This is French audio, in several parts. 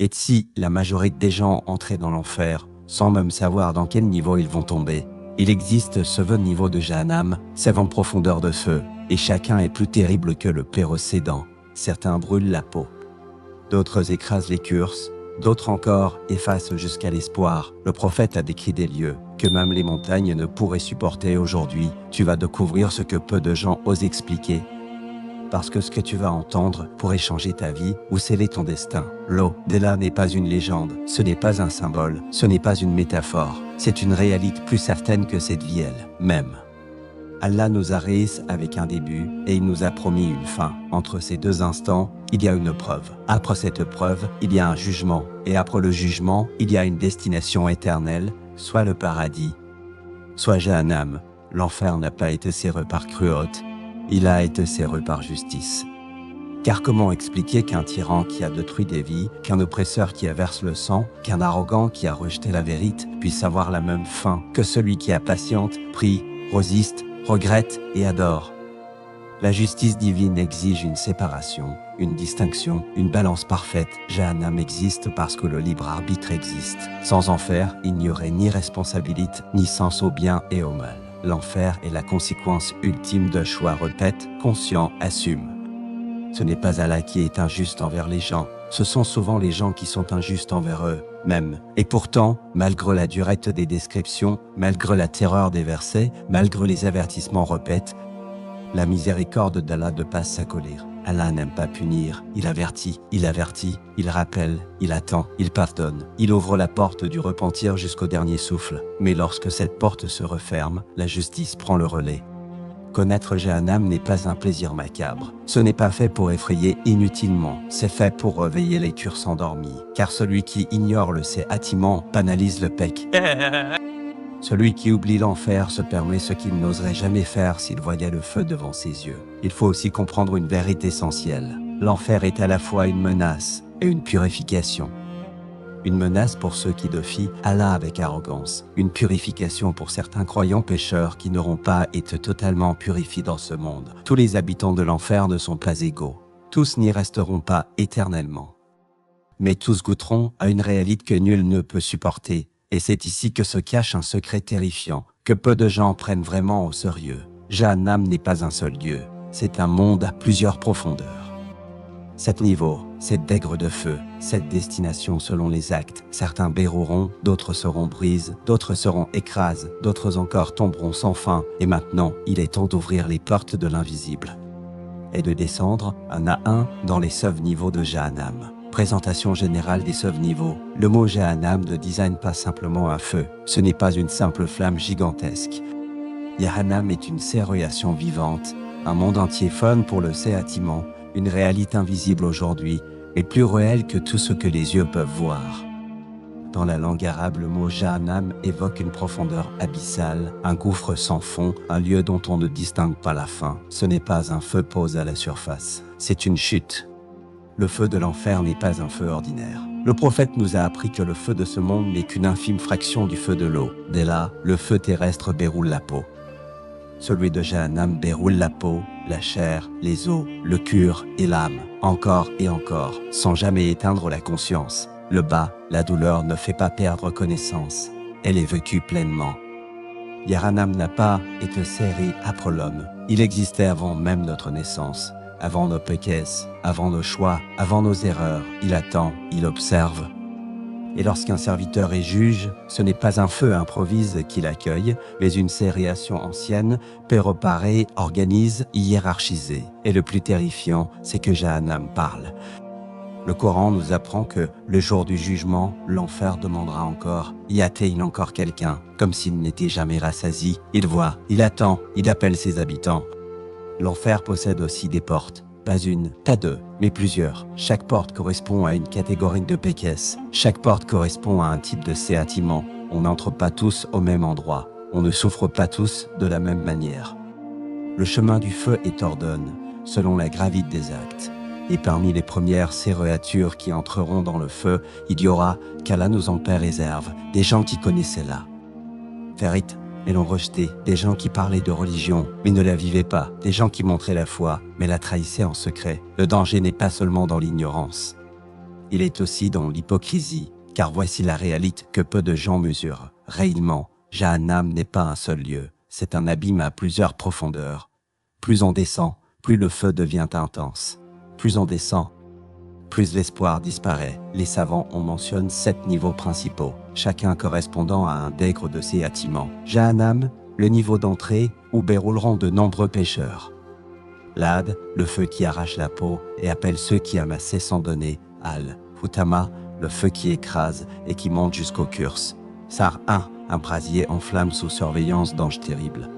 Et si la majorité des gens entraient dans l'enfer, sans même savoir dans quel niveau ils vont tomber? Il existe 7 niveaux de Jahannam, 7 profondeurs de feu, et chacun est plus terrible que le précédent. Certains brûlent la peau, d'autres écrasent les curses, d'autres encore effacent jusqu'à l'espoir. Le prophète a décrit des lieux que même les montagnes ne pourraient supporter aujourd'hui. Tu vas découvrir ce que peu de gens osent expliquer. Parce que ce que tu vas entendre pourrait changer ta vie ou sceller ton destin. L'eau d'Ela n'est pas une légende, ce n'est pas un symbole, ce n'est pas une métaphore. C'est une réalité plus certaine que cette vie elle-même. Allah nous a réunis avec un début et il nous a promis une fin. Entre ces deux instants, il y a une preuve. Après cette preuve, il y a un jugement. Et après le jugement, il y a une destination éternelle, soit le paradis, soit Jahannam. L'enfer n'a pas été serré par cruauté, il a été serré par justice. Car comment expliquer qu'un tyran qui a détruit des vies, qu'un oppresseur qui averse le sang, qu'un arrogant qui a rejeté la vérité puisse avoir la même fin que celui qui a patiente, prie, résiste, regrette et adore? La justice divine exige une séparation, une distinction, une balance parfaite. Jahannam existe parce que le libre arbitre existe. Sans enfer, il n'y aurait ni responsabilité, ni sens au bien et au mal. L'enfer est la conséquence ultime de choix, répète, conscient, assume. Ce n'est pas Allah qui est injuste envers les gens, ce sont souvent les gens qui sont injustes envers eux-mêmes. Et pourtant, malgré la dureté des descriptions, malgré la terreur des versets, malgré les avertissements répète, la miséricorde d'Allah dépasse sa colère. Allah n'aime pas punir, il avertit, il rappelle, il attend, il pardonne. Il ouvre la porte du repentir jusqu'au dernier souffle. Mais lorsque cette porte se referme, la justice prend le relais. Connaître Jahannam n'est pas un plaisir macabre. Ce n'est pas fait pour effrayer inutilement, c'est fait pour réveiller les cœurs endormis. Car celui qui ignore le châtiment banalise le pec. Celui qui oublie l'enfer se permet ce qu'il n'oserait jamais faire s'il voyait le feu devant ses yeux. Il faut aussi comprendre une vérité essentielle. L'enfer est à la fois une menace et une purification. Une menace pour ceux qui défient Allah avec arrogance. Une purification pour certains croyants pécheurs qui n'auront pas été totalement purifiés dans ce monde. Tous les habitants de l'enfer ne sont pas égaux. Tous n'y resteront pas éternellement. Mais tous goûteront à une réalité que nul ne peut supporter. Et c'est ici que se cache un secret terrifiant, que peu de gens prennent vraiment au sérieux. Jahannam n'est pas un seul lieu, c'est un monde à plusieurs profondeurs. 7 niveaux, 7 degrés de feu, 7 destinations selon les actes. Certains berroueront, d'autres seront brises, d'autres seront écrasés, d'autres encore tomberont sans fin. Et maintenant, il est temps d'ouvrir les portes de l'invisible et de descendre un à un dans les 7 niveaux de Jahannam. Présentation générale des 7 niveaux. Le mot Jahannam ne désigne pas simplement un feu. Ce n'est pas une simple flamme gigantesque. Jahannam est une création vivante, un monde entier fun pour le châtiment, une réalité invisible aujourd'hui, et plus réelle que tout ce que les yeux peuvent voir. Dans la langue arabe, le mot Jahannam évoque une profondeur abyssale, un gouffre sans fond, un lieu dont on ne distingue pas la fin. Ce n'est pas un feu posé à la surface, c'est une chute. Le feu de l'enfer n'est pas un feu ordinaire. Le prophète nous a appris que le feu de ce monde n'est qu'une infime fraction du feu de l'eau. Dès là, le feu terrestre béroule la peau. Celui de Jahannam béroule la peau, la chair, les os, le cœur et l'âme, encore et encore, sans jamais éteindre la conscience. Le bas, la douleur ne fait pas perdre connaissance. Elle est vécue pleinement. Jahannam n'a pas été serré après l'homme. Il existait avant même notre naissance. Avant nos péchés, avant nos choix, avant nos erreurs, il attend, il observe. Et lorsqu'un serviteur est juge, ce n'est pas un feu improvise qui l'accueille, mais une création ancienne, préparée, organise, hiérarchisée. Et le plus terrifiant, c'est que Jahannam parle. Le Coran nous apprend que, le jour du jugement, l'enfer demandera encore « Y a-t-il encore quelqu'un ?» Comme s'il n'était jamais rassasié. Il voit, il attend, il appelle ses habitants. L'enfer possède aussi des portes, pas une, pas deux, mais plusieurs. Chaque porte correspond à une catégorie de péchés. Chaque porte correspond à un type de châtiment. On n'entre pas tous au même endroit. On ne souffre pas tous de la même manière. Le chemin du feu est ordonné, selon la gravité des actes. Et parmi les premières créatures qui entreront dans le feu, il y aura, qu'Allah nous en réserve, des gens qui connaissaient là. Vérité. Mais l'ont rejeté, des gens qui parlaient de religion, mais ne la vivaient pas, des gens qui montraient la foi, mais la trahissaient en secret. Le danger n'est pas seulement dans l'ignorance. il est aussi dans l'hypocrisie, car voici la réalité que peu de gens mesurent. Réellement, Jahannam n'est pas un seul lieu, c'est un abîme à plusieurs profondeurs. Plus on descend, plus le feu devient intense. Plus on descend, plus l'espoir disparaît. Les savants en mentionnent 7 niveaux principaux, chacun correspondant à un degré de ces châtiments. Jahannam, le niveau d'entrée où dérouleront de nombreux pécheurs. L'Ad, le feu qui arrache la peau et appelle ceux qui amassaient sans donner. Al-Hutama, le feu qui écrase et qui monte jusqu'au curse. Sar 1, un brasier en flamme sous surveillance d'anges terribles.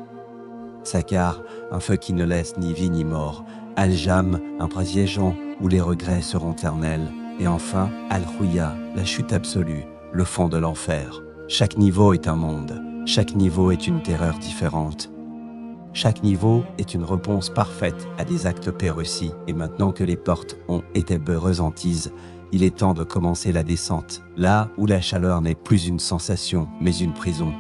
Sakar, un feu qui ne laisse ni vie ni mort. Al-Jam, un brasier jaune où les regrets seront éternels. Et enfin, Al-Khouya, la chute absolue, le fond de l'enfer. Chaque niveau est un monde, chaque niveau est une terreur différente. Chaque niveau est une réponse parfaite à des actes réussis. Et maintenant que les portes ont été ressenties, il est temps de commencer la descente, là où la chaleur n'est plus une sensation, mais une prison.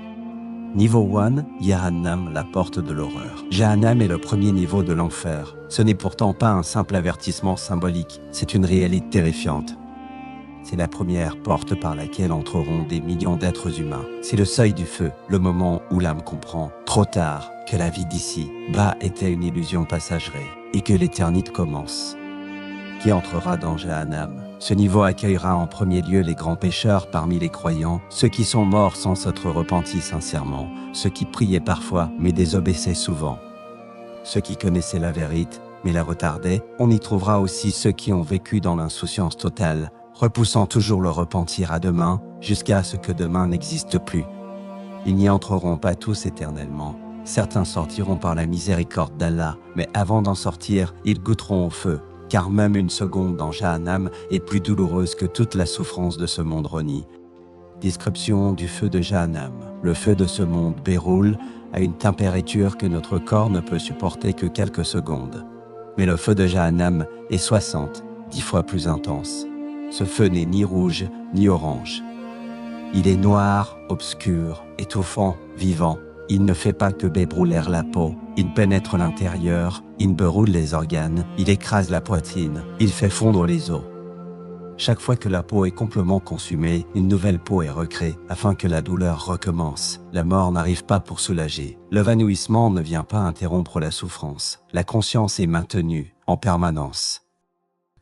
Niveau 1, Jahannam, la porte de l'horreur. Jahannam est le premier niveau de l'enfer. Ce n'est pourtant pas un simple avertissement symbolique, c'est une réalité terrifiante. C'est la première porte par laquelle entreront des millions d'êtres humains. C'est le seuil du feu, le moment où l'âme comprend, trop tard, que la vie d'ici bas était une illusion passagère et que l'éternité commence. Qui entrera dans Jahannam? Ce niveau accueillera en premier lieu les grands pécheurs parmi les croyants, ceux qui sont morts sans s'être repentis sincèrement, ceux qui priaient parfois mais désobéissaient souvent, ceux qui connaissaient la vérité mais la retardaient. On y trouvera aussi ceux qui ont vécu dans l'insouciance totale, repoussant toujours le repentir à demain, jusqu'à ce que demain n'existe plus. Ils n'y entreront pas tous éternellement. Certains sortiront par la miséricorde d'Allah, mais avant d'en sortir, ils goûteront au feu, car même une seconde dans Jahannam est plus douloureuse que toute la souffrance de ce monde reni. Description du feu de Jahannam. Le feu de ce monde déroule à une température que notre corps ne peut supporter que quelques secondes. Mais le feu de Jahannam est 10 fois plus intense. Ce feu n'est ni rouge ni orange. Il est noir, obscur, étouffant, vivant. Il ne fait pas que brûler la peau, il pénètre l'intérieur, il brûle les organes, il écrase la poitrine, il fait fondre les os. Chaque fois que la peau est complètement consumée, une nouvelle peau est recréée afin que la douleur recommence. La mort n'arrive pas pour soulager. L'évanouissement ne vient pas interrompre la souffrance. La conscience est maintenue en permanence.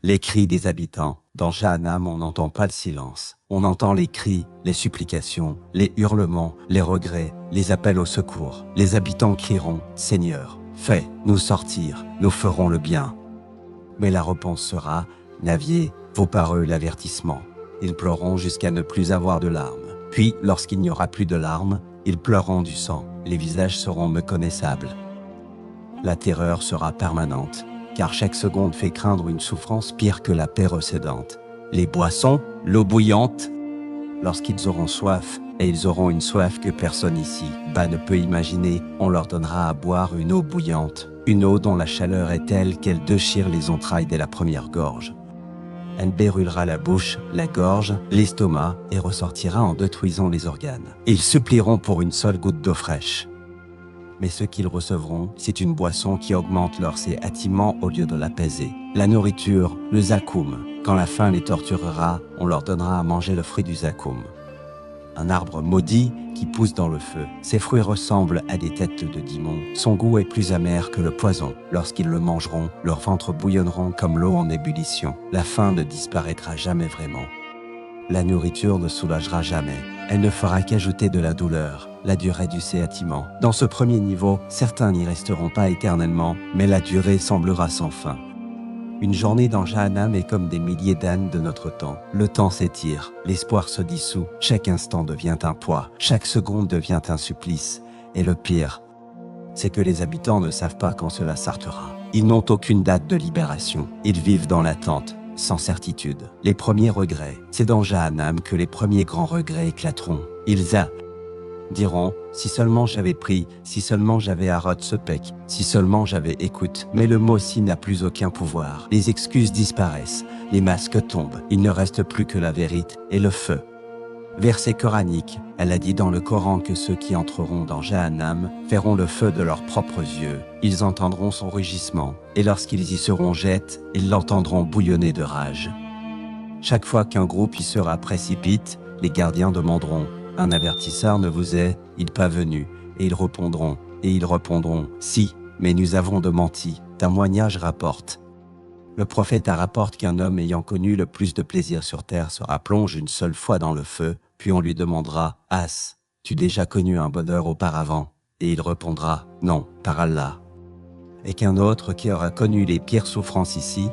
Les cris des habitants. Dans Jahannam, on n'entend pas le silence. On entend les cris, les supplications, les hurlements, les regrets, les appels au secours. Les habitants crieront « Seigneur, fais-nous sortir, nous ferons le bien ». Mais la réponse sera « N'aviez vaut par eux l'avertissement ». Ils pleureront jusqu'à ne plus avoir de larmes. Puis, lorsqu'il n'y aura plus de larmes, ils pleureront du sang. Les visages seront méconnaissables. La terreur sera permanente, car chaque seconde fait craindre une souffrance pire que la paix précédente. Les boissons, l'eau bouillante, lorsqu'ils auront soif, et ils auront une soif que personne ici ne peut imaginer, on leur donnera à boire une eau bouillante, une eau dont la chaleur est telle qu'elle déchire les entrailles dès la première gorge. Elle brûlera la bouche, la gorge, l'estomac et ressortira en détruisant les organes. Ils supplieront pour une seule goutte d'eau fraîche. Mais ce qu'ils recevront, c'est une boisson qui augmente leur séatiment au lieu de l'apaiser. La nourriture, le zakoum. Quand la faim les torturera, on leur donnera à manger le fruit du zakoum. Un arbre maudit qui pousse dans le feu. Ses fruits ressemblent à des têtes de démons. Son goût est plus amer que le poison. Lorsqu'ils le mangeront, leurs ventres bouillonneront comme l'eau en ébullition. La faim ne disparaîtra jamais vraiment. La nourriture ne soulagera jamais. Elle ne fera qu'ajouter de la douleur, la durée du séatiment. Dans ce premier niveau, certains n'y resteront pas éternellement, mais la durée semblera sans fin. Une journée dans Jahannam est comme des milliers d'années de notre temps. Le temps s'étire, l'espoir se dissout, chaque instant devient un poids, chaque seconde devient un supplice. Et le pire, c'est que les habitants ne savent pas quand cela s'arrêtera. Ils n'ont aucune date de libération. Ils vivent dans l'attente, sans certitude. Les premiers regrets, c'est dans Jahannam que les premiers grands regrets éclateront. Ils diront « Si seulement j'avais pris, si seulement j'avais arrêté ce pec, si seulement j'avais écoute ». Mais le mot « si » n'a plus aucun pouvoir. Les excuses disparaissent, les masques tombent. Il ne reste plus que la vérité et le feu. Verset coranique, elle a dit dans le Coran que ceux qui entreront dans Jahannam verront le feu de leurs propres yeux. Ils entendront son rugissement, et lorsqu'ils y seront jetés, ils l'entendront bouillonner de rage. Chaque fois qu'un groupe y sera précipite, les gardiens demanderont « Un avertisseur ne vous est-il pas venu ?» Et ils répondront, « Si, mais nous avons menti. » Témoignage rapporte. Le prophète rapporte qu'un homme ayant connu le plus de plaisir sur terre sera plongé une seule fois dans le feu, puis on lui demandera « As-tu déjà connu un bonheur auparavant ?» Et il répondra « Non, par Allah. » Et qu'un autre qui aura connu les pires souffrances ici,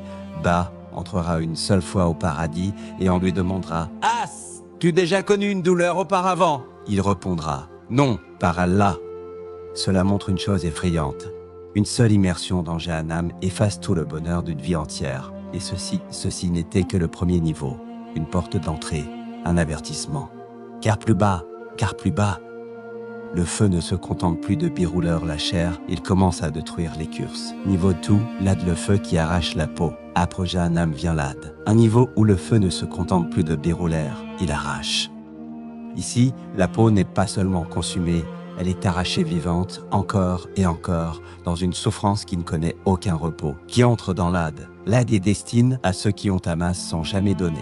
entrera une seule fois au paradis et on lui demandera « As-tu déjà connu une douleur auparavant ?» Il répondra « Non, par Allah. » Cela montre une chose effrayante. Une seule immersion dans Jahannam efface tout le bonheur d'une vie entière. Et ceci n'était que le premier niveau, une porte d'entrée, un avertissement. Car plus bas, le feu ne se contente plus de birouleur la chair, il commence à détruire les curses. Niveau 2, l'ad le feu qui arrache la peau. Après Jahannam vient l'ad. Un niveau où le feu ne se contente plus de birouler, il arrache. Ici, la peau n'est pas seulement consumée, elle est arrachée vivante, encore et encore, dans une souffrance qui ne connaît aucun repos. Qui entre dans l'ad? L'ad est destiné à ceux qui ont amassé sans jamais donner.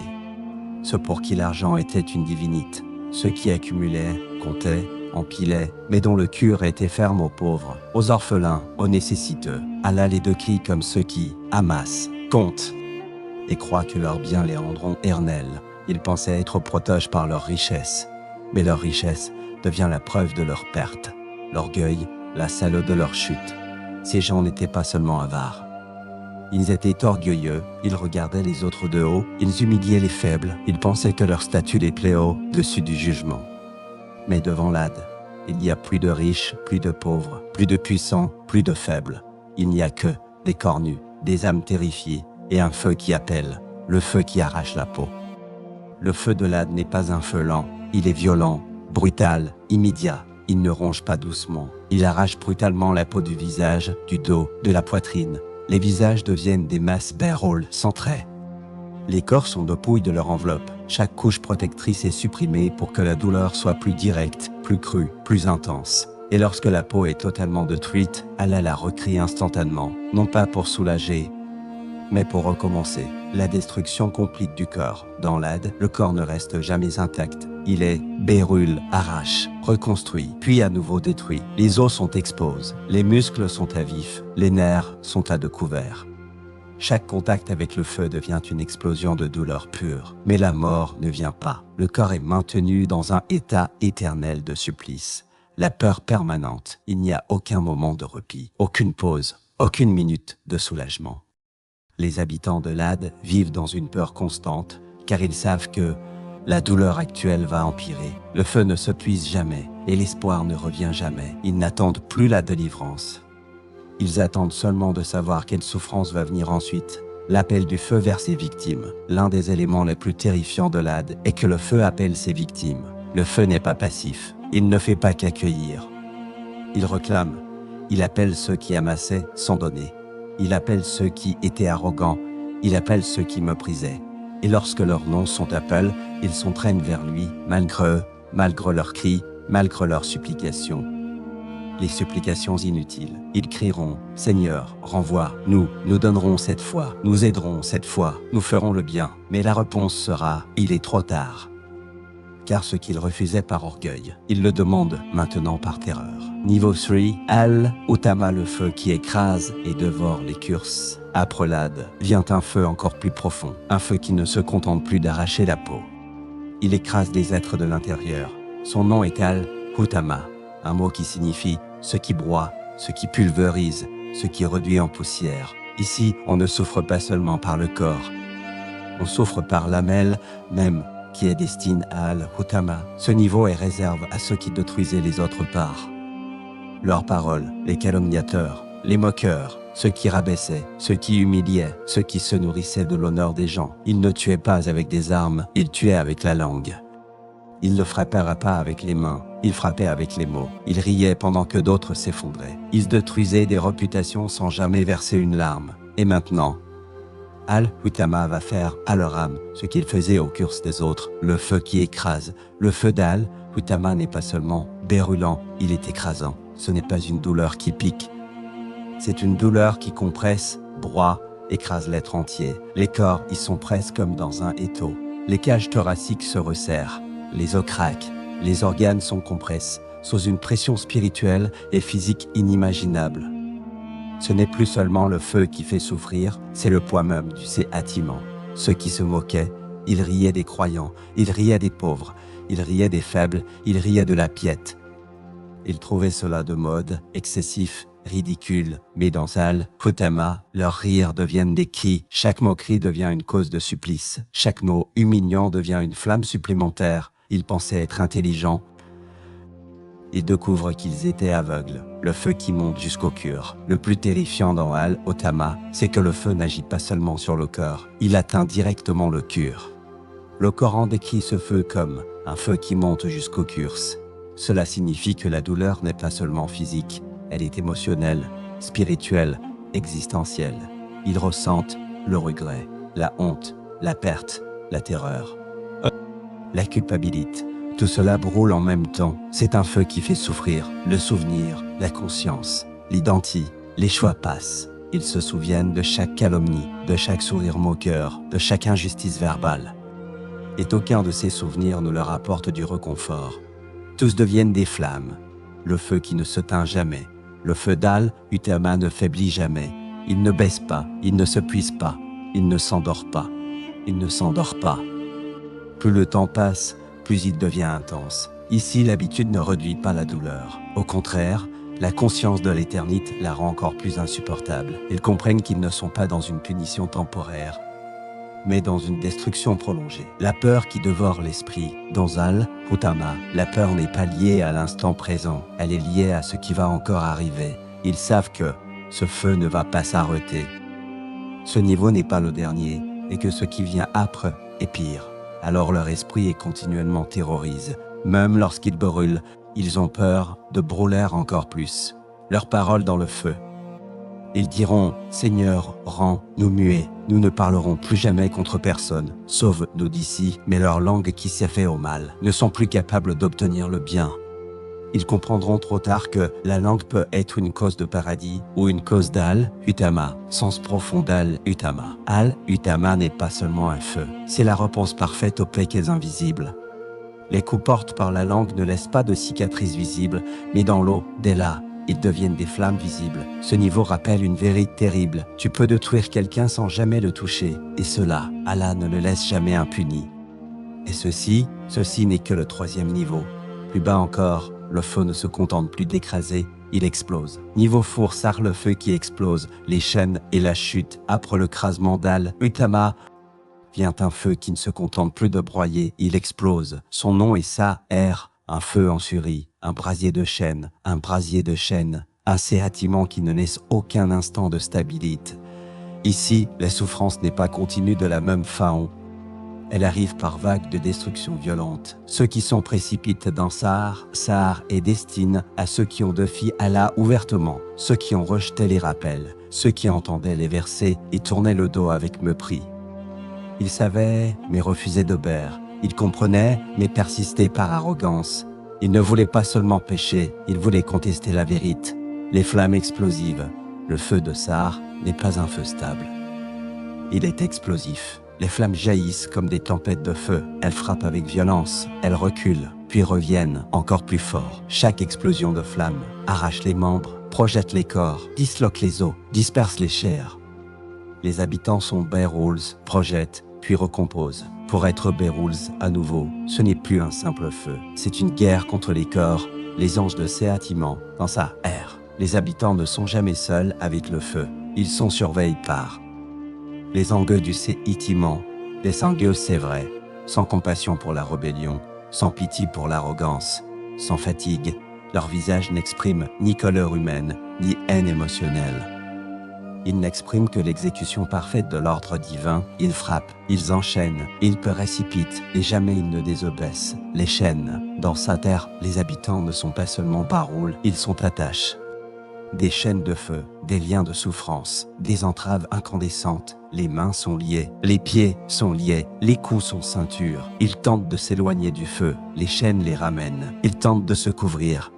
Ceux pour qui l'argent était une divinité. Ceux qui accumulaient, comptaient, empilaient, mais dont le cœur était ferme aux pauvres, aux orphelins, aux nécessiteux. Allah les décrit comme ceux qui amassent, comptent, et croient que leurs biens les rendront éternels. Ils pensaient être protégés par leur richesse, mais leur richesse devient la preuve de leur perte, l'orgueil, la salle de leur chute. Ces gens n'étaient pas seulement avares. Ils étaient orgueilleux, ils regardaient les autres de haut, ils humiliaient les faibles, ils pensaient que leur statut les plaît au-dessus du jugement. Mais devant l'ad, il n'y a plus de riches, plus de pauvres, plus de puissants, plus de faibles. Il n'y a que des corps nus, des âmes terrifiées et un feu qui appelle, le feu qui arrache la peau. Le feu de l'ad n'est pas un feu lent, il est violent, brutal, immédiat. Il ne ronge pas doucement. Il arrache brutalement la peau du visage, du dos, de la poitrine. Les visages deviennent des masses rôles sans trait. Les corps sont dépouillés de leur enveloppe. Chaque couche protectrice est supprimée pour que la douleur soit plus directe, plus crue, plus intense. Et lorsque la peau est totalement détruite, Allah la recrée instantanément, non pas pour soulager, mais pour recommencer. La destruction complète du corps. Dans l'ad, le corps ne reste jamais intact. Il est brûlé, arrache, reconstruit, puis à nouveau détruit. Les os sont exposés, les muscles sont à vif, les nerfs sont à découvert. Chaque contact avec le feu devient une explosion de douleur pure. Mais la mort ne vient pas. Le corps est maintenu dans un état éternel de supplice. La peur permanente. Il n'y a aucun moment de repos, aucune pause, aucune minute de soulagement. Les habitants de l'ad vivent dans une peur constante, car ils savent que la douleur actuelle va empirer. Le feu ne se puise jamais, et l'espoir ne revient jamais. Ils n'attendent plus la délivrance. Ils attendent seulement de savoir quelle souffrance va venir ensuite. L'appel du feu vers ses victimes. L'un des éléments les plus terrifiants de l'ad est que le feu appelle ses victimes. Le feu n'est pas passif. Il ne fait pas qu'accueillir. Il réclame. Il appelle ceux qui amassaient sans donner. Il appelle ceux qui étaient arrogants. Il appelle ceux qui méprisaient. Et lorsque leurs noms sont appelés, ils s'entraînent vers lui, malgré eux, malgré leurs cris, malgré leurs supplications. Les supplications inutiles. Ils crieront « Seigneur, renvoie, nous donnerons cette fois, nous aiderons cette fois, nous ferons le bien. » Mais la réponse sera « Il est trop tard. » Car ce qu'ils refusaient par orgueil, ils le demandent maintenant par terreur. Niveau 3, Al-Utama, le feu qui écrase et dévore les curses. Après l'ad, vient un feu encore plus profond, un feu qui ne se contente plus d'arracher la peau. Il écrase les êtres de l'intérieur. Son nom est Al-Utama, un mot qui signifie ce qui broie, ce qui pulvérise, ce qui réduit en poussière. Ici, on ne souffre pas seulement par le corps, on souffre par l'amel même, qui est destiné à Al-Utama. Ce niveau est réservé à ceux qui détruisaient les autres parts. Leurs paroles, les calomniateurs, les moqueurs, ceux qui rabaissaient, ceux qui humiliaient, ceux qui se nourrissaient de l'honneur des gens. Ils ne tuaient pas avec des armes, ils tuaient avec la langue. Ils ne frappèrent pas avec les mains, ils frappaient avec les mots. Ils riaient pendant que d'autres s'effondraient. Ils détruisaient des réputations sans jamais verser une larme. Et maintenant, Al-Utama va faire à leur âme ce qu'il faisait aux curses des autres, le feu qui écrase. Le feu d'Al-Utama n'est pas seulement brûlant, il est écrasant. Ce n'est pas une douleur qui pique, c'est une douleur qui compresse, broie, écrase l'être entier. Les corps y sont presque comme dans un étau. Les cages thoraciques se resserrent, les os craquent, les organes sont compressés, sous une pression spirituelle et physique inimaginable. Ce n'est plus seulement le feu qui fait souffrir, c'est le poids même du séhâtiment. Ceux qui se moquaient, ils riaient des croyants, ils riaient des pauvres, ils riaient des faibles, ils riaient de la piète. Ils trouvaient cela de mode, excessif, ridicule, mais dans Al Hutama, leurs rires deviennent des cris, chaque moquerie devient une cause de supplice, chaque mot humiliant devient une flamme supplémentaire. Ils pensaient être intelligents. Ils découvrent qu'ils étaient aveugles. Le feu qui monte jusqu'au cœur. Le plus terrifiant dans Al Hutama, c'est que le feu n'agit pas seulement sur le cœur, il atteint directement le cœur. Le Coran décrit ce feu comme un feu qui monte jusqu'au cœur. Cela signifie que la douleur n'est pas seulement physique, elle est émotionnelle, spirituelle, existentielle. Ils ressentent le regret, la honte, la perte, la terreur, la culpabilité. Tout cela brûle en même temps. C'est un feu qui fait souffrir le souvenir, la conscience, l'identité. Les choix passent. Ils se souviennent de chaque calomnie, de chaque sourire moqueur, de chaque injustice verbale. Et aucun de ces souvenirs ne leur apporte du réconfort. Tous deviennent des flammes. Le feu qui ne se teint jamais. Le feu d'Al Hutama ne faiblit jamais. Il ne baisse pas, il ne se puise pas, il ne s'endort pas. Il ne s'endort pas. Plus le temps passe, plus il devient intense. Ici, l'habitude ne réduit pas la douleur. Au contraire, la conscience de l'éternité la rend encore plus insupportable. Ils comprennent qu'ils ne sont pas dans une punition temporaire, mais dans une destruction prolongée. La peur qui dévore l'esprit. Dans Al Hutama, la peur n'est pas liée à l'instant présent, elle est liée à ce qui va encore arriver. Ils savent que ce feu ne va pas s'arrêter. Ce niveau n'est pas le dernier, et que ce qui vient après est pire. Alors leur esprit est continuellement terrorisé. Même lorsqu'ils brûlent, ils ont peur de brûler encore plus. Leurs paroles dans le feu. Ils diront « Seigneur, rends-nous muets, nous ne parlerons plus jamais contre personne, sauve-nous d'ici », mais leur langue qui s'est fait au mal ne sont plus capables d'obtenir le bien. Ils comprendront trop tard que la langue peut être une cause de paradis ou une cause d'Al Hutama, sens profond d'Al Hutama. Al Hutama n'est pas seulement un feu, c'est la réponse parfaite aux péchés invisibles. Les coups portés par la langue ne laissent pas de cicatrices visibles, mais dans l'eau, dès là, ils deviennent des flammes visibles. Ce niveau rappelle une vérité terrible. Tu peux détruire quelqu'un sans jamais le toucher, et cela, Allah ne le laisse jamais impuni. Et ceci n'est que le troisième niveau. Plus bas encore, le feu ne se contente plus d'écraser, il explose. Niveau Foursar, le feu qui explose, les chaînes et la chute. Après le crasement d'Al Hutama, vient un feu qui ne se contente plus de broyer, il explose. Son nom est Sa'er, un feu en furie, un brasier de chaîne, un séhâtiment qui ne laisse aucun instant de stabilité. Ici, la souffrance n'est pas continue de la même façon. Elle arrive par vagues de destruction violente. Ceux qui sont précipités dans Sa'ar est destiné à ceux qui ont défié Allah ouvertement, ceux qui ont rejeté les rappels, ceux qui entendaient les versets et tournaient le dos avec mépris. Ils savaient, mais refusaient d'obéir. Ils comprenaient, mais persistaient par arrogance. Ils ne voulaient pas seulement pécher, ils voulaient contester la vérité. Les flammes explosives. Le feu de Sa'ar n'est pas un feu stable. Il est explosif. Les flammes jaillissent comme des tempêtes de feu. Elles frappent avec violence, elles reculent, puis reviennent encore plus fort. Chaque explosion de flammes arrache les membres, projette les corps, disloque les os, disperse les chairs. Les habitants sont Beyrouls, projettent, puis recomposent. Pour être Beyrouls à nouveau, ce n'est plus un simple feu. C'est une guerre contre les corps, les anges de séhâtiment, dans sa ère. Les habitants ne sont jamais seuls avec le feu. Ils sont surveillés par les angueux du séhâtiment, des angueux c'est vrai, sans compassion pour la rébellion, sans pitié pour l'arrogance, sans fatigue. Leur visage n'exprime ni colère humaine, ni haine émotionnelle. Ils n'expriment que l'exécution parfaite de l'ordre divin. Ils frappent, ils enchaînent, ils précipitent, et jamais ils ne désobéissent. Les chaînes. Dans sa terre, les habitants ne sont pas seulement paroles, ils sont attaches. Des chaînes de feu, des liens de souffrance, des entraves incandescentes. Les mains sont liées, les pieds sont liés, les coups sont ceintures. Ils tentent de s'éloigner du feu, les chaînes les ramènent. Ils tentent de se couvrir.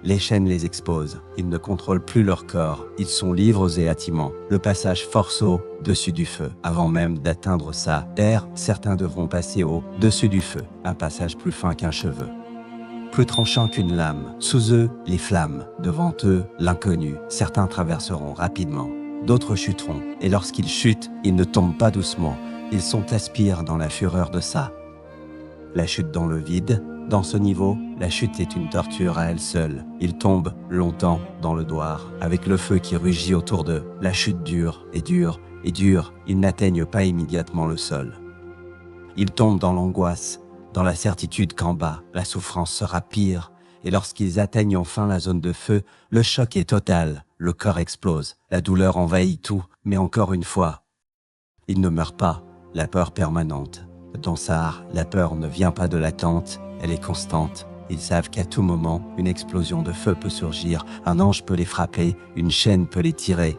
Les chaînes les exposent. Ils ne contrôlent plus leur corps. Ils sont livres et hâtiments. Le passage force au-dessus du feu. Avant même d'atteindre sa terre, certains devront passer au-dessus du feu. Un passage plus fin qu'un cheveu. Plus tranchant qu'une lame. Sous eux, les flammes. Devant eux, l'inconnu. Certains traverseront rapidement. D'autres chuteront. Et lorsqu'ils chutent, ils ne tombent pas doucement. Ils sont aspirés dans la fureur de ça. La chute dans le vide. Dans ce niveau, la chute est une torture à elle seule. Ils tombent longtemps dans le noir, avec le feu qui rugit autour d'eux. La chute dure et dure et dure. Ils n'atteignent pas immédiatement le sol. Ils tombent dans l'angoisse, dans la certitude qu'en bas, la souffrance sera pire. Et lorsqu'ils atteignent enfin la zone de feu, le choc est total. Le corps explose. La douleur envahit tout. Mais encore une fois, ils ne meurent pas. La peur permanente. Dans Sahar, la peur ne vient pas de l'attente. Elle est constante. Ils savent qu'à tout moment, une explosion de feu peut surgir, un ange peut les frapper, une chaîne peut les tirer.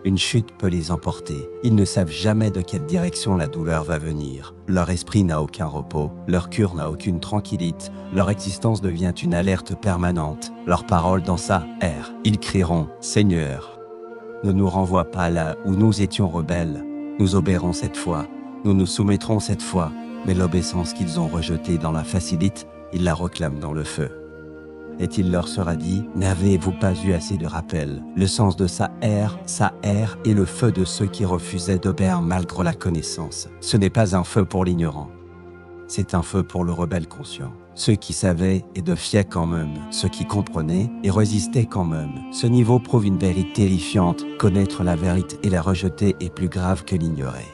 Une chute peut les emporter. Ils ne savent jamais de quelle direction la douleur va venir. Leur esprit n'a aucun repos, leur cœur n'a aucune tranquillité, leur existence devient une alerte permanente. Leurs paroles dans sa ère, ils crieront « Seigneur, ne nous renvoie pas là où nous étions rebelles. Nous obéirons cette fois, nous nous soumettrons cette fois. » Mais l'obéissance qu'ils ont rejetée dans la facilite, ils la réclament dans le feu. Et il leur sera dit, n'avez-vous pas eu assez de rappel? Le sens de sa ère est le feu de ceux qui refusaient d'obéir malgré la connaissance. Ce n'est pas un feu pour l'ignorant. C'est un feu pour le rebelle conscient. Ceux qui savaient et defiaient quand même, ceux qui comprenaient et résistaient quand même. Ce niveau prouve une vérité terrifiante. Connaître la vérité et la rejeter est plus grave que l'ignorer.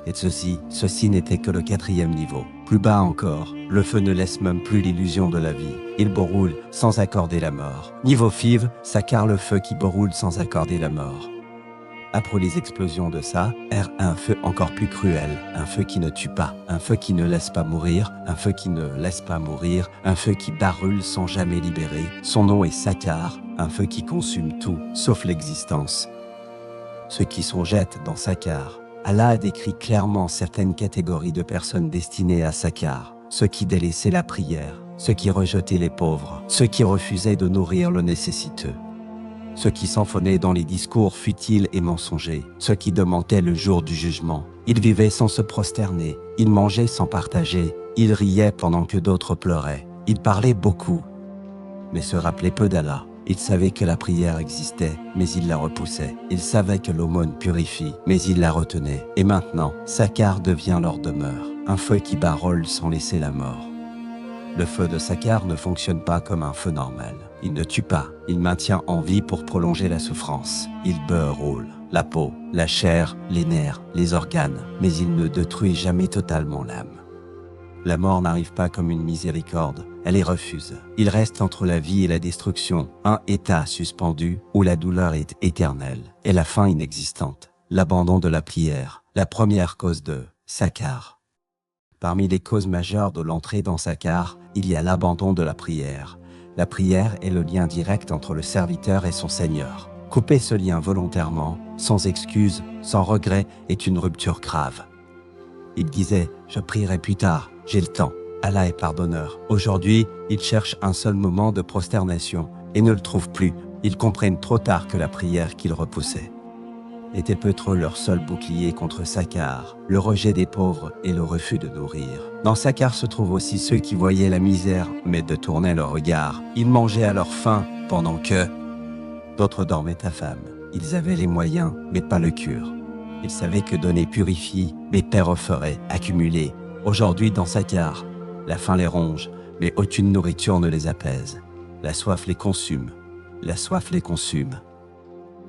Et ceci n'était que le 4e niveau. Plus bas encore, le feu ne laisse même plus l'illusion de la vie. Il brûle sans accorder la mort. Niveau FIV, Sakar le feu qui brûle sans accorder la mort. Après les explosions de ça, un feu encore plus cruel, un feu qui ne tue pas, un feu qui ne laisse pas mourir, un feu qui ne laisse pas mourir, un feu qui brûle sans jamais libérer. Son nom est Sakar, un feu qui consume tout, sauf l'existence. Ceux qui sont jettent dans Sakar. Allah a décrit clairement certaines catégories de personnes destinées à Sakar. Ceux qui délaissaient la prière, ceux qui rejetaient les pauvres, ceux qui refusaient de nourrir le nécessiteux, ceux qui s'enfonnaient dans les discours futiles et mensongers, ceux qui demandaient le jour du jugement. Ils vivaient sans se prosterner, ils mangeaient sans partager, ils riaient pendant que d'autres pleuraient. Ils parlaient beaucoup, mais se rappelaient peu d'Allah. Ils savaient que la prière existait, mais ils la repoussaient. Ils savaient que l'aumône purifie, mais ils la retenaient. Et maintenant, Sakar devient leur demeure, un feu qui brûle sans laisser la mort. Le feu de Sakar ne fonctionne pas comme un feu normal. Il ne tue pas, il maintient en vie pour prolonger la souffrance. Il brûle la peau, la chair, les nerfs, les organes, mais il ne détruit jamais totalement l'âme. La mort n'arrive pas comme une miséricorde, elle les refuse. Il reste entre la vie et la destruction, un état suspendu où la douleur est éternelle et la fin inexistante. L'abandon de la prière, la première cause de Sakar. Parmi les causes majeures de l'entrée dans Sakar, il y a l'abandon de la prière. La prière est le lien direct entre le serviteur et son Seigneur. Couper ce lien volontairement, sans excuse, sans regret, est une rupture grave. Il disait « Je prierai plus tard, j'ai le temps ». Allah est pardonneur. Aujourd'hui, ils cherchent un seul moment de prosternation et ne le trouvent plus. Ils comprennent trop tard que la prière qu'ils repoussaient était peut-être leur seul bouclier contre Sakar, le rejet des pauvres et le refus de nourrir. Dans Sakar se trouvent aussi ceux qui voyaient la misère mais détournaient leur regard. Ils mangeaient à leur faim pendant que d'autres dormaient à faim. Ils avaient les moyens mais pas le cœur. Ils savaient que donner purifie, mais paix ferait accumuler. Aujourd'hui dans Sakar, la faim les ronge, mais aucune nourriture ne les apaise. La soif les consume. La soif les consume.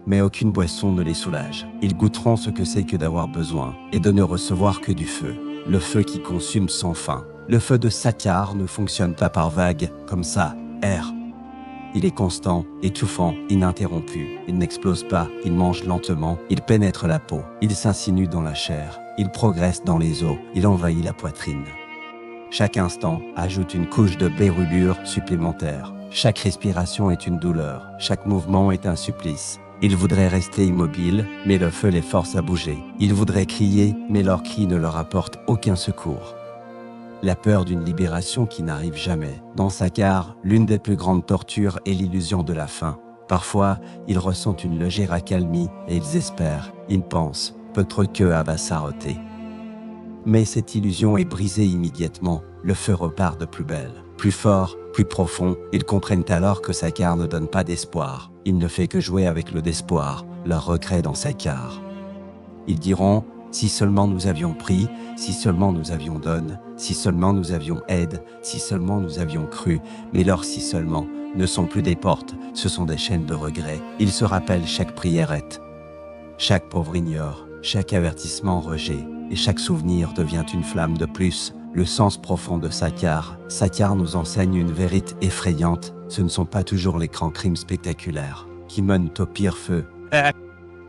Mais aucune boisson ne les soulage. Ils goûteront ce que c'est que d'avoir besoin et de ne recevoir que du feu. Le feu qui consume sans fin. Le feu de Sakar ne fonctionne pas par vagues, comme ça, air. Il est constant, étouffant, ininterrompu. Il n'explose pas, il mange lentement, il pénètre la peau, il s'insinue dans la chair, il progresse dans les os, il envahit la poitrine. Chaque instant ajoute une couche de brûlure supplémentaire. Chaque respiration est une douleur, chaque mouvement est un supplice. Ils voudraient rester immobiles, mais le feu les force à bouger. Ils voudraient crier, mais leur cri ne leur apporte aucun secours. la peur d'une libération qui n'arrive jamais. Dans Sakar, l'une des plus grandes tortures est l'illusion de la faim. Parfois, ils ressentent une légère accalmie et ils espèrent, ils pensent, peut-être que va s'arrêter. Mais cette illusion est brisée immédiatement, le feu repart de plus belle, plus fort, plus profond. Ils comprennent alors que Sakar ne donne pas d'espoir. Il ne fait que jouer avec le désespoir, leur regret dans Sakar. Ils diront, si seulement nous avions pris, si seulement nous avions donné, si seulement nous avions aide, si seulement nous avions cru, mais leurs si seulement ne sont plus des portes, ce sont des chaînes de regret. Ils se rappellent chaque priérette, chaque pauvre ignore, chaque avertissement rejet, et chaque souvenir devient une flamme de plus. Le sens profond de Sakar. Sakar nous enseigne une vérité effrayante, ce ne sont pas toujours les grands crimes spectaculaires qui mènent au pire feu.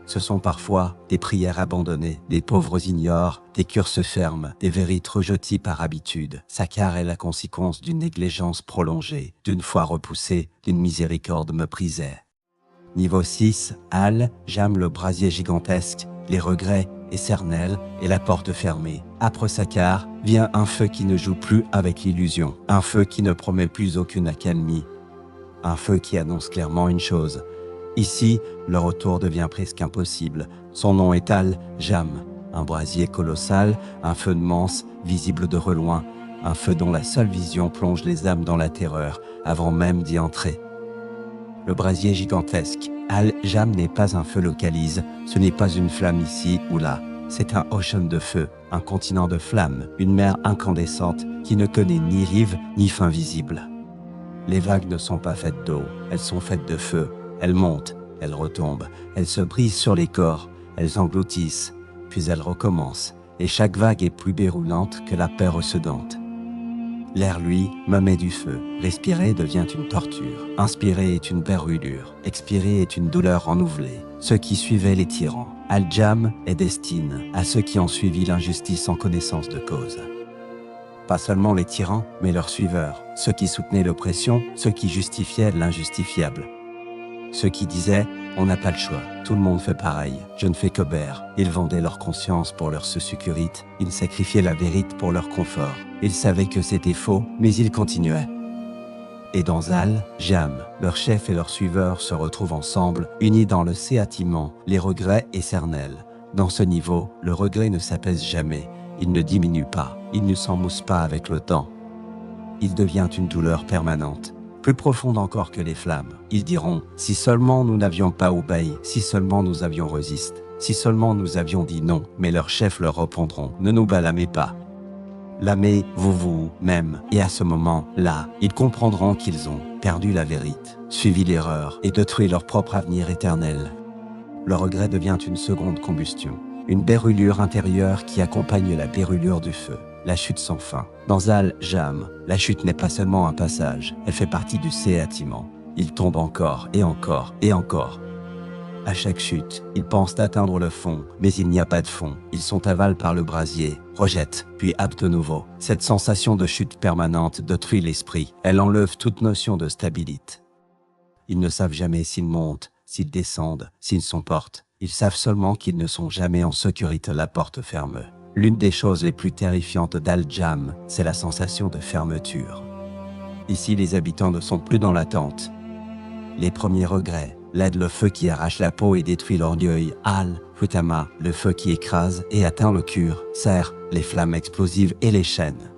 Ce sont parfois des prières abandonnées, des pauvres ignorent, des cœurs se ferment, des vérités rejetées par habitude. Sakar est la conséquence d'une négligence prolongée, d'une foi repoussée, d'une miséricorde méprisée. Niveau 6, Al-Jam, le brasier gigantesque, les regrets éternels et la porte fermée. Après Sakar, vient un feu qui ne joue plus avec l'illusion, un feu qui ne promet plus aucune accalmie, un feu qui annonce clairement une chose. Ici, le retour devient presque impossible. Son nom est Al-Jam, un brasier colossal, un feu immense, visible de reloin, un feu dont la seule vision plonge les âmes dans la terreur, avant même d'y entrer. Le brasier gigantesque, Al-Jam n'est pas un feu localisé, ce n'est pas une flamme ici ou là, c'est un ocean de feu, un continent de flammes, une mer incandescente qui ne connaît ni rive ni fin visible. Les vagues ne sont pas faites d'eau, elles sont faites de feu. Elles montent, elles retombent, elles se brisent sur les corps, elles engloutissent, puis elles recommencent, et chaque vague est plus déroulante que la peur recédante. L'air, lui, me met du feu. Respirer devient une torture. Inspirer est une brûlure. Expirer est une douleur renouvelée. Ceux qui suivaient les tyrans. Al-Jam est destiné à ceux qui ont suivi l'injustice en connaissance de cause. Pas seulement les tyrans, mais leurs suiveurs. Ceux qui soutenaient l'oppression, ceux qui justifiaient l'injustifiable. Ceux qui disaient « on n'a pas le choix, tout le monde fait pareil, je ne fais qu'obéir ». Ils vendaient leur conscience pour leur sécurité, ils sacrifiaient la vérité pour leur confort. Ils savaient que c'était faux, mais ils continuaient. Et dans Al-Jam, leurs chefs et leurs suiveurs se retrouvent ensemble, unis dans le séatiment, les regrets éternels. Dans ce niveau, le regret ne s'apaise jamais, il ne diminue pas, il ne s'emmousse pas avec le temps. Il devient une douleur permanente. Plus profonde encore que les flammes. Ils diront, si seulement nous n'avions pas obéi, si seulement nous avions résisté, si seulement nous avions dit non, mais leurs chefs leur répondront, ne nous blâmez pas. L'âmez vous-même, et à ce moment-là, ils comprendront qu'ils ont perdu la vérité, suivi l'erreur et détruit leur propre avenir éternel. Le regret devient une seconde combustion, une brûlure intérieure qui accompagne la brûlure du feu. La chute sans fin. Dans Al-Jam, la chute n'est pas seulement un passage, elle fait partie du séatiment. Il tombe encore et encore et encore. À chaque chute, ils pensent atteindre le fond, mais il n'y a pas de fond. Ils sont avalés par le brasier, rejettent, puis aptent de nouveau. Cette sensation de chute permanente détruit l'esprit. Elle enlève toute notion de stabilité. Ils ne savent jamais s'ils montent, s'ils descendent, s'ils s'emportent. Ils savent seulement qu'ils ne sont jamais en sécurité, la porte ferme. L'une des choses les plus terrifiantes d'Al-Jam, c'est la sensation de fermeture. Ici, les habitants ne sont plus dans l'attente. Les premiers regrets, l'aide le feu qui arrache la peau et détruit l'orgueil, Al-Futama, le feu qui écrase et atteint le cœur, serre, les flammes explosives et les chaînes.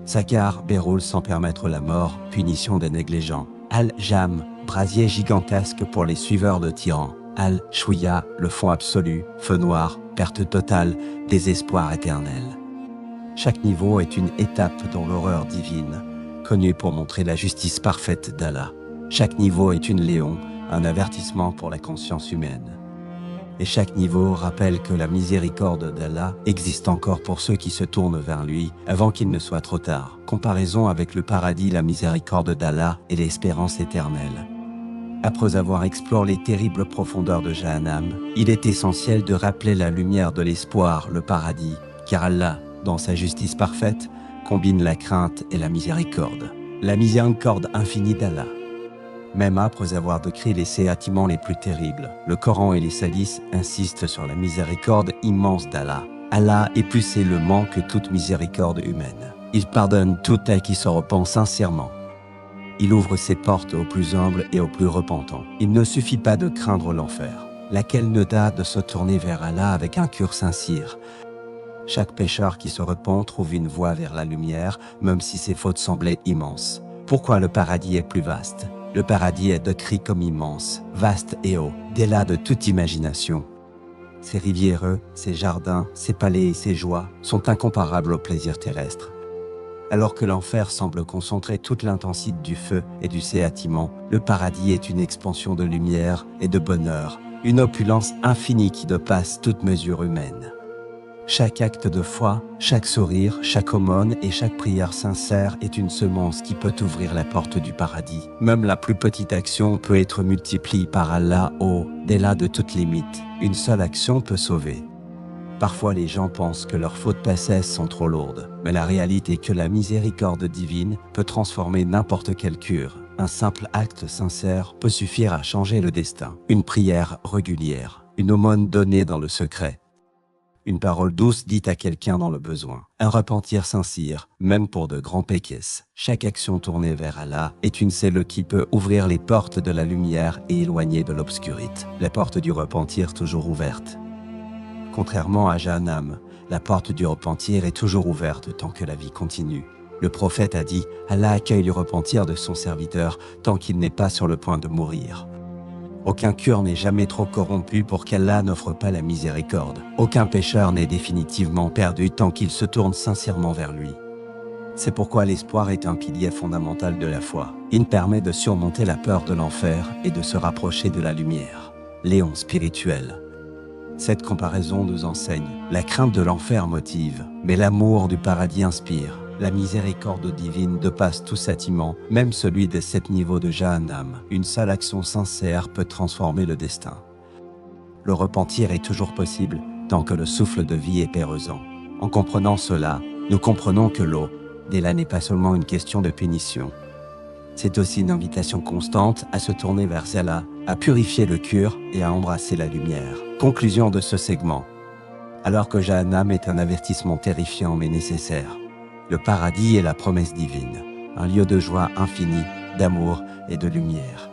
Sakar déroule sans permettre la mort, punition des négligents. Al-Jam, brasier gigantesque pour les suiveurs de tyrans. Al-Shouya, le fond absolu, feu noir, perte totale, désespoir éternel. Chaque niveau est une étape dans l'horreur divine, connue pour montrer la justice parfaite d'Allah. Chaque niveau est une léon, un avertissement pour la conscience humaine. Et chaque niveau rappelle que la miséricorde d'Allah existe encore pour ceux qui se tournent vers lui avant qu'il ne soit trop tard. Comparaison avec le paradis, la miséricorde d'Allah et l'espérance éternelle. Après avoir exploré les terribles profondeurs de Jahannam, il est essentiel de rappeler la lumière de l'espoir, le paradis, car Allah, dans sa justice parfaite, combine la crainte et la miséricorde. La miséricorde infinie d'Allah. Même après avoir décrit les séatiments les plus terribles, le Coran et les hadiths insistent sur la miséricorde immense d'Allah. Allah est plus élément que toute miséricorde humaine. Il pardonne tout à qui se repent sincèrement. Il ouvre ses portes aux plus humbles et aux plus repentants. Il ne suffit pas de craindre l'enfer, laquelle ne t'a de se tourner vers Allah avec un cœur sincère. Chaque pécheur qui se repent trouve une voie vers la lumière, même si ses fautes semblaient immenses. Pourquoi le paradis est plus vaste? Le paradis est décrit comme immense, vaste et haut, au-delà de toute imagination. Ses rivières, ses jardins, ses palais et ses joies sont incomparables au plaisir terrestre. Alors que l'enfer semble concentrer toute l'intensité du feu et du châtiment, le paradis est une expansion de lumière et de bonheur, une opulence infinie qui dépasse toute mesure humaine. Chaque acte de foi, chaque sourire, chaque aumône et chaque prière sincère est une semence qui peut ouvrir la porte du paradis. Même la plus petite action peut être multipliée par Allah au-delà de toute limite. Une seule action peut sauver. Parfois les gens pensent que leurs fautes passées sont trop lourdes, mais la réalité est que la miséricorde divine peut transformer n'importe quelle cure. Un simple acte sincère peut suffire à changer le destin. Une prière régulière, une aumône donnée dans le secret, une parole douce dite à quelqu'un dans le besoin, un repentir sincère, même pour de grands péchés. Chaque action tournée vers Allah est une cellule qui peut ouvrir les portes de la lumière et éloigner de l'obscurité. La porte du repentir toujours ouverte. Contrairement à Jahannam, la porte du repentir est toujours ouverte tant que la vie continue. Le prophète a dit « Allah accueille le repentir de son serviteur tant qu'il n'est pas sur le point de mourir ». Aucun cœur n'est jamais trop corrompu pour qu'Allah n'offre pas la miséricorde. Aucun pécheur n'est définitivement perdu tant qu'il se tourne sincèrement vers lui. C'est pourquoi l'espoir est un pilier fondamental de la foi. Il permet de surmonter la peur de l'enfer et de se rapprocher de la lumière. Léon spirituel. Cette comparaison nous enseigne. La crainte de l'enfer motive, mais l'amour du paradis inspire. La miséricorde divine dépasse tout châtiment, même celui des 7 niveaux de Jahannam. Une seule action sincère peut transformer le destin. Le repentir est toujours possible tant que le souffle de vie est périssant. En comprenant cela, nous comprenons que l'au-delà n'est pas seulement une question de pénition. C'est aussi une invitation constante à se tourner vers Allah, à purifier le cœur et à embrasser la lumière. Conclusion de ce segment. Alors que Jahannam est un avertissement terrifiant mais nécessaire, le paradis est la promesse divine, un lieu de joie infinie, d'amour et de lumière.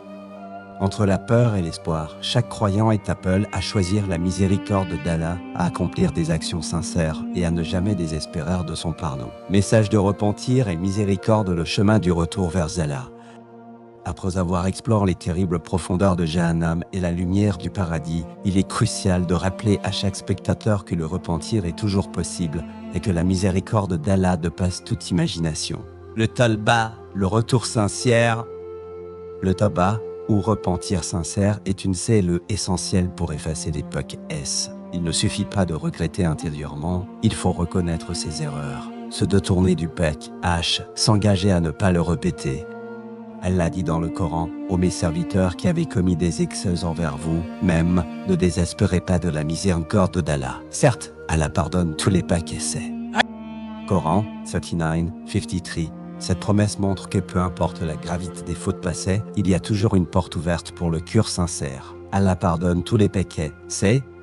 Entre la peur et l'espoir, chaque croyant est appelé à choisir la miséricorde d'Allah, à accomplir des actions sincères et à ne jamais désespérer de son pardon. Message de repentir et miséricorde, le chemin du retour vers Allah. Après avoir exploré les terribles profondeurs de Jahannam et la lumière du paradis, il est crucial de rappeler à chaque spectateur que le repentir est toujours possible et que la miséricorde d'Allah dépasse toute imagination. Le Tawbah, le retour sincère. Le Tawbah, ou repentir sincère, est une cellule essentielle pour effacer les péchés. Il ne suffit pas de regretter intérieurement, il faut reconnaître ses erreurs, se détourner du péché, s'engager à ne pas le répéter. Allah dit dans le Coran, « Ô mes serviteurs qui avez commis des excès envers vous, même, ne désespérez pas de la miséricorde d'Allah. Certes, Allah pardonne tous les péchés. » Coran 39, 53. Cette promesse montre que peu importe la gravité des fautes passées, il y a toujours une porte ouverte pour le cœur sincère. Allah pardonne tous les péchés.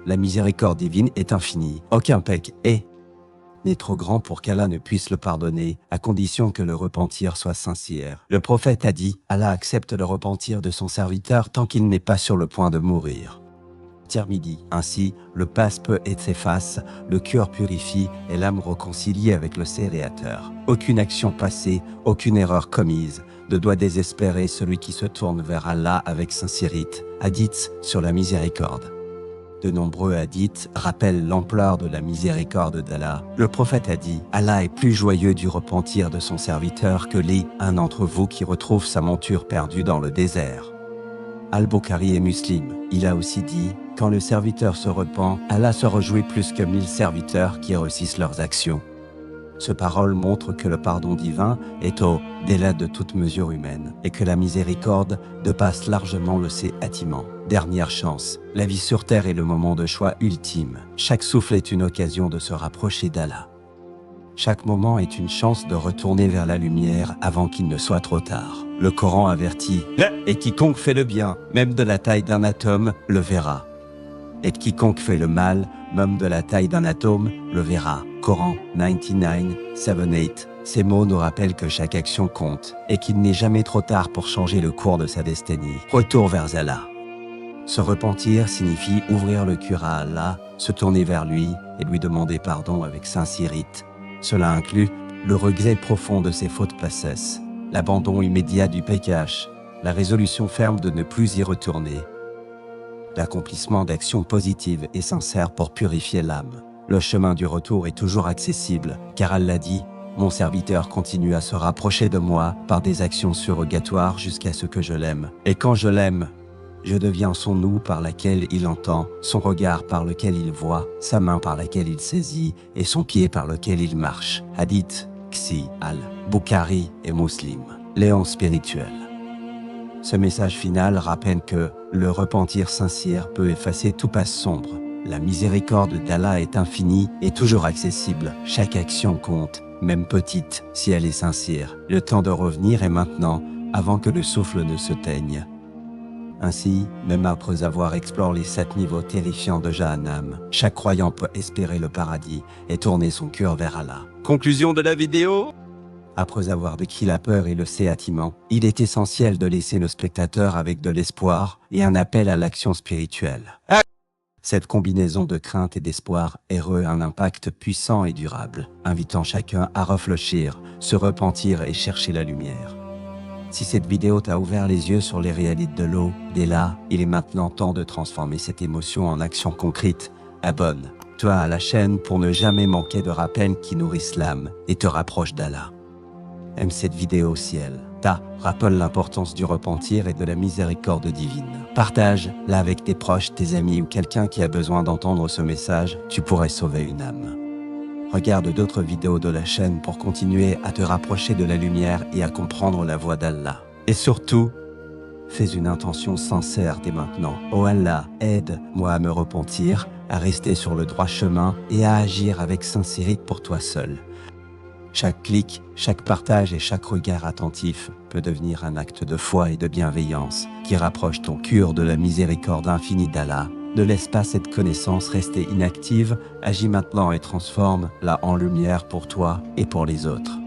La miséricorde divine est infinie. Aucun péché n'est trop grand pour qu'Allah ne puisse le pardonner, à condition que le repentir soit sincère. Le prophète a dit, Allah accepte le repentir de son serviteur tant qu'il n'est pas sur le point de mourir. Tirmidhi. Ainsi, le passe-peu s'efface, le cœur purifie et l'âme réconciliée avec le Créateur. Aucune action passée, aucune erreur commise ne doit désespérer celui qui se tourne vers Allah avec sincérité. Hadith sur la miséricorde. De nombreux hadiths rappellent l'ampleur de la miséricorde d'Allah. Le prophète a dit « Allah est plus joyeux du repentir de son serviteur que un d'entre vous qui retrouve sa monture perdue dans le désert. » Al-Bukhari et Muslim. Il a aussi dit « Quand le serviteur se repent, Allah se réjouit plus que 1000 serviteurs qui réussissent leurs actions. » Ce parole montre que le pardon divin est au-delà de toute mesure humaine et que la miséricorde dépasse largement le châtiment. Dernière chance, la vie sur terre est le moment de choix ultime. Chaque souffle est une occasion de se rapprocher d'Allah. Chaque moment est une chance de retourner vers la lumière avant qu'il ne soit trop tard. Le Coran avertit « Et quiconque fait le bien, même de la taille d'un atome, le verra. Et quiconque fait le mal, même de la taille d'un atome, le verra. » Coran 99, 7-8. Ces mots nous rappellent que chaque action compte et qu'il n'est jamais trop tard pour changer le cours de sa destinée. Retour vers Allah. Se repentir signifie ouvrir le cœur à Allah, se tourner vers lui et lui demander pardon avec sincérité. Cela inclut le regret profond de ses fautes passées, l'abandon immédiat du péché, la résolution ferme de ne plus y retourner, l'accomplissement d'actions positives et sincères pour purifier l'âme. Le chemin du retour est toujours accessible, car Allah dit « Mon serviteur continue à se rapprocher de moi par des actions surrogatoires jusqu'à ce que je l'aime. Et quand je l'aime, je deviens son ouïe par laquelle il entend, son regard par lequel il voit, sa main par laquelle il saisit et son pied par lequel il marche. » Hadith, Qsi, Al-Bukhari et Muslim. Léon spirituel. Ce message final rappelle que le repentir sincère peut effacer tout passé sombre. La miséricorde d'Allah est infinie et toujours accessible. Chaque action compte, même petite, si elle est sincère. Le temps de revenir est maintenant, avant que le souffle ne se teigne. Ainsi, même après avoir exploré les 7 niveaux terrifiants de Jahannam, chaque croyant peut espérer le paradis et tourner son cœur vers Allah. Conclusion de la vidéo. Après avoir décrit la peur et le séatiment, il est essentiel de laisser le spectateur avec de l'espoir et un appel à l'action spirituelle. Cette combinaison de crainte et d'espoir aurait un impact puissant et durable, invitant chacun à réfléchir, se repentir et chercher la lumière. Si cette vidéo t'a ouvert les yeux sur les réalités de l'eau, dès là, il est maintenant temps de transformer cette émotion en action concrète. Abonne-toi à la chaîne pour ne jamais manquer de rappels qui nourrissent l'âme et te rapprochent d'Allah. Aime cette vidéo si elle rappelle l'importance du repentir et de la miséricorde divine. Partage-la avec tes proches, tes amis ou quelqu'un qui a besoin d'entendre ce message, tu pourrais sauver une âme. Regarde d'autres vidéos de la chaîne pour continuer à te rapprocher de la lumière et à comprendre la voix d'Allah. Et surtout, fais une intention sincère dès maintenant. Oh Allah, aide-moi à me repentir, à rester sur le droit chemin et à agir avec sincérité pour toi seul. Chaque clic, chaque partage et chaque regard attentif peut devenir un acte de foi et de bienveillance qui rapproche ton cœur de la miséricorde infinie d'Allah. Ne laisse pas cette connaissance rester inactive, agis maintenant et transforme-la en lumière pour toi et pour les autres.